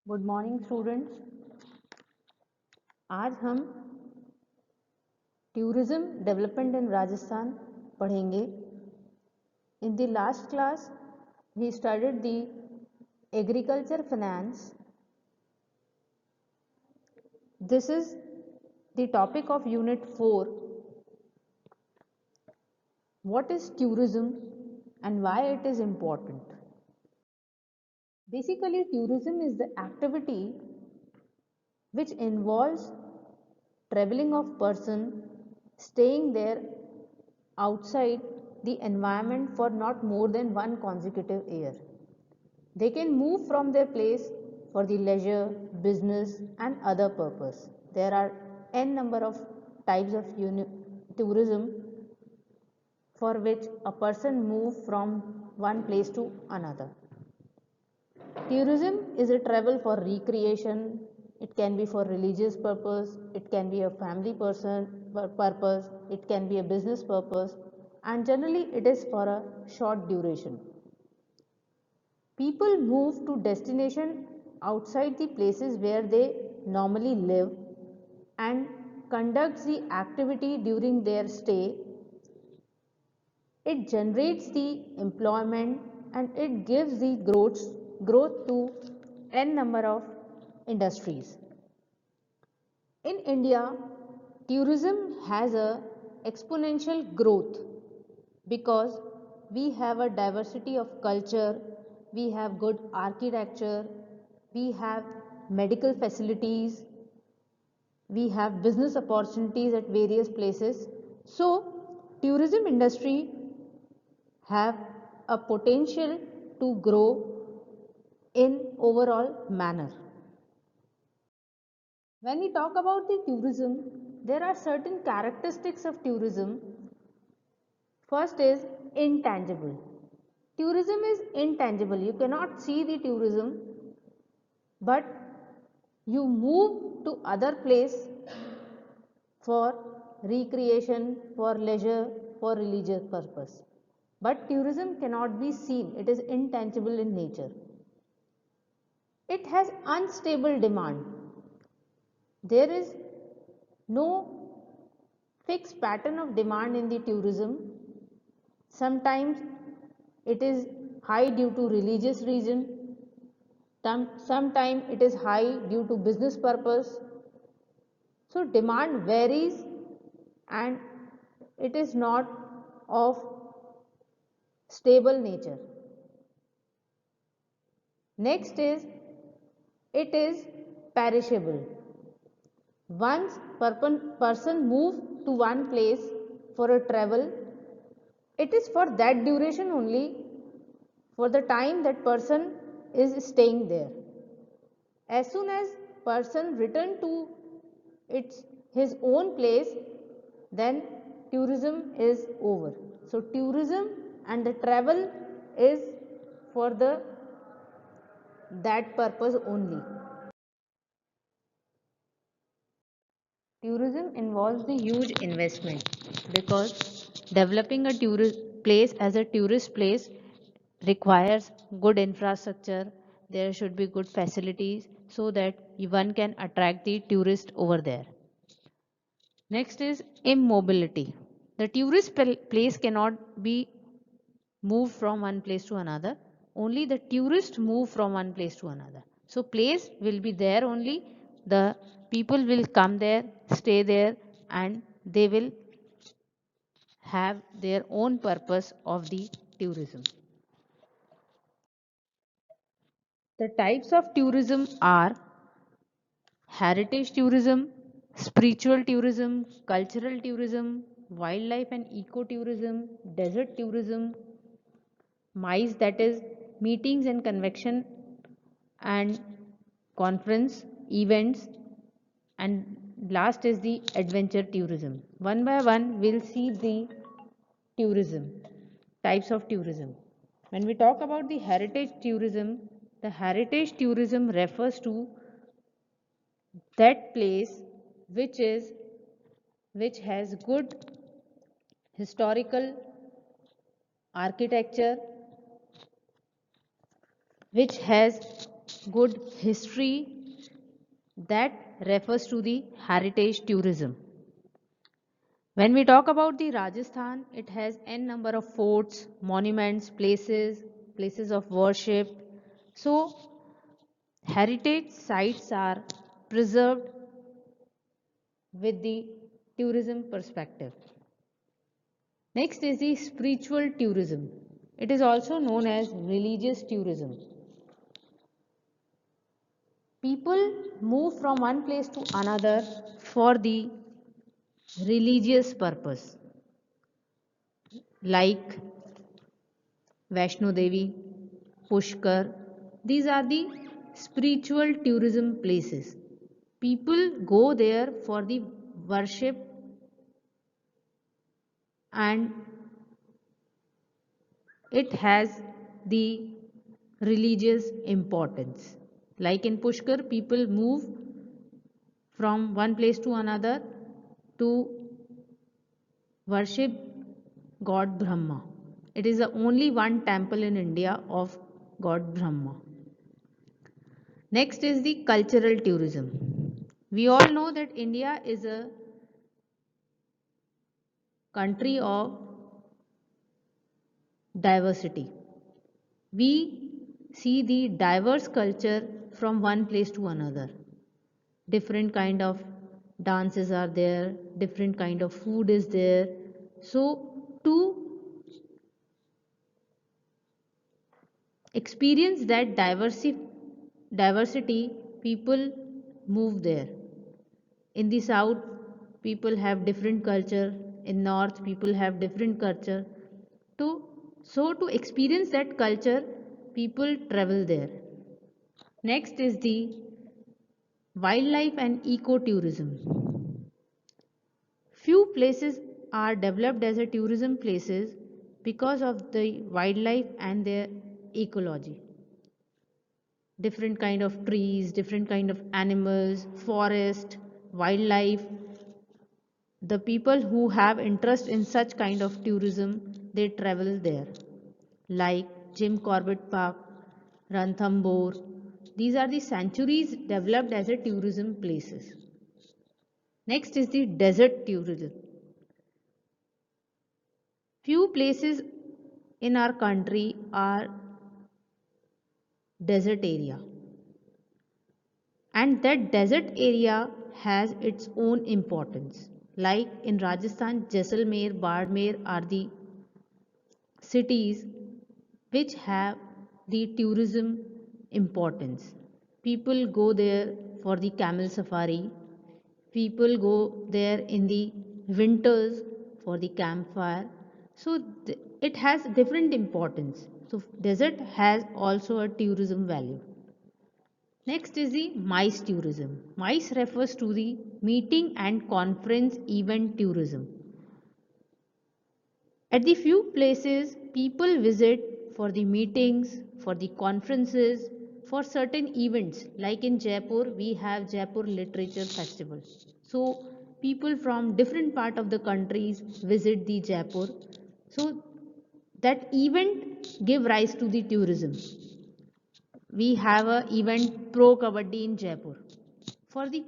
Good morning students. आज हम tourism development in Rajasthan पढ़ेंगे। In the last class we studied the agriculture finance. This is the topic of unit 4। What is tourism and why it is important? Basically, tourism is the activity which involves traveling of person staying there outside the environment for not more than one consecutive year. They can move from their place for the leisure, business and other purpose. There are n number of types of tourism for which a person move from one place to another. Tourism is a travel for recreation. It can be for religious purpose, it can be a family purpose, it can be a business purpose, and generally it is for a short duration. People move to destination outside the places where they normally live and conducts the activity during their stay. It generates the employment and it gives the growth to n number of industries. In India, tourism has a exponential growth because we have a diversity of culture, we have good architecture, we have medical facilities, we have business opportunities at various places. So, tourism industry have a potential to grow in overall manner. When we talk about the tourism, there are certain characteristics of tourism. First is intangible. Tourism is intangible. You cannot see the tourism, but you move to other place for recreation, for leisure, for religious purpose. But tourism cannot be seen. It is intangible in nature. It has unstable demand. There is no fixed pattern of demand in the tourism. Sometimes it is high due to religious reason, sometimes it is high due to business purpose. So demand varies and it is not of stable nature. Next is it is perishable. Once person moves to one place for a travel, it is for that duration only, for the time that person is staying there. As soon as person return to his own place, then tourism is over. So tourism and the travel is for that purpose only. Tourism involves the huge investment because developing a tourist place as a tourist place requires good infrastructure. There should be good facilities so that one can attract the tourist over there. Next is immobility. The tourist place cannot be moved from one place to another. Only the tourist move from one place to another. So place will be there only. The people will come there, stay there, and they will have their own purpose of the tourism. The types of tourism are heritage tourism, spiritual tourism, cultural tourism, wildlife and ecotourism, desert tourism, MICE, that is meetings and convention and conference events, and last is the adventure tourism. One by one we'll see the tourism, types of tourism. When we talk about the heritage tourism refers to that place which has good historical architecture, which has good history, that refers to the heritage tourism. When we talk about the Rajasthan, it has n number of forts, monuments, places of worship. So heritage sites are preserved with the tourism perspective. Next is the spiritual tourism. It is also known as religious tourism. People move from one place to another for the religious purpose, like Vaishno Devi, Pushkar. These are the spiritual tourism places. People go there for the worship and it has the religious importance. Like in Pushkar, people move from one place to another to worship God Brahma. It is the only one temple in India of God Brahma. Next is the cultural tourism. We all know that India is a country of diversity. We see the diverse culture from one place to another. Different kind of dances are there, different kind of food is there. So to experience that diversity, people move there. In the south, people have different culture. In north, people have different culture. To to experience that culture, people travel there. Next is the wildlife and ecotourism. Few places are developed as a tourism places because of the wildlife and their ecology. Different kind of trees, different kind of animals, forest, wildlife. The people who have interest in such kind of tourism, they travel there. Like Jim Corbett Park, Ranthambore. These are the sanctuaries developed as a tourism places. Next is the desert tourism. Few places in our country are desert area, and that desert area has its own importance. Like in Rajasthan, Jaisalmer, Bardmer are the cities which have the tourism importance. People go there for the camel safari. People go there in the winters for the campfire. So it has different importance. So desert has also a tourism value. Next is the MICE tourism. MICE refers to the meeting and conference event tourism. At the few places, people visit for the meetings, for the conferences, for certain events. Like in Jaipur, we have Jaipur Literature Festival. So people from different part of the countries visit the Jaipur. So that event give rise to the tourism. We have a event Pro Kabaddi in Jaipur. For the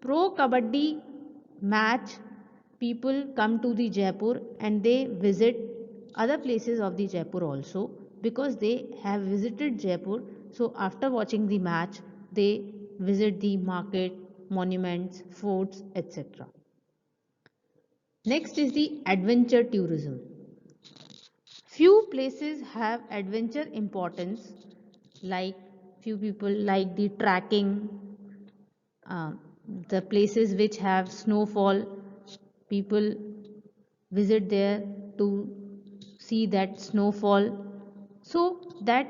Pro Kabaddi match, people come to the Jaipur and they visit other places of the Jaipur also because they have visited Jaipur. So after watching the match, they visit the market, monuments, forts, etc. Next is the adventure tourism. Few places have adventure importance, like few people like the trekking, uh, the places which have snowfall, people visit there to see that snowfall. So that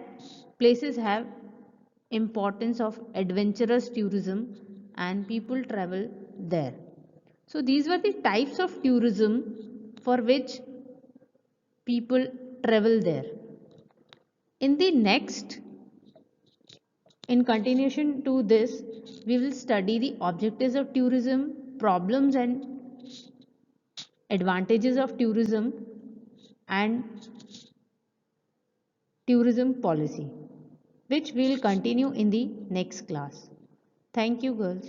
places have importance of adventurous tourism and people travel there. So these were the types of tourism for which people travel there. In the next, in continuation to this, we will study the objectives of tourism, problems and advantages of tourism, and tourism policy. which we will continue in the next class. Thank you, girls.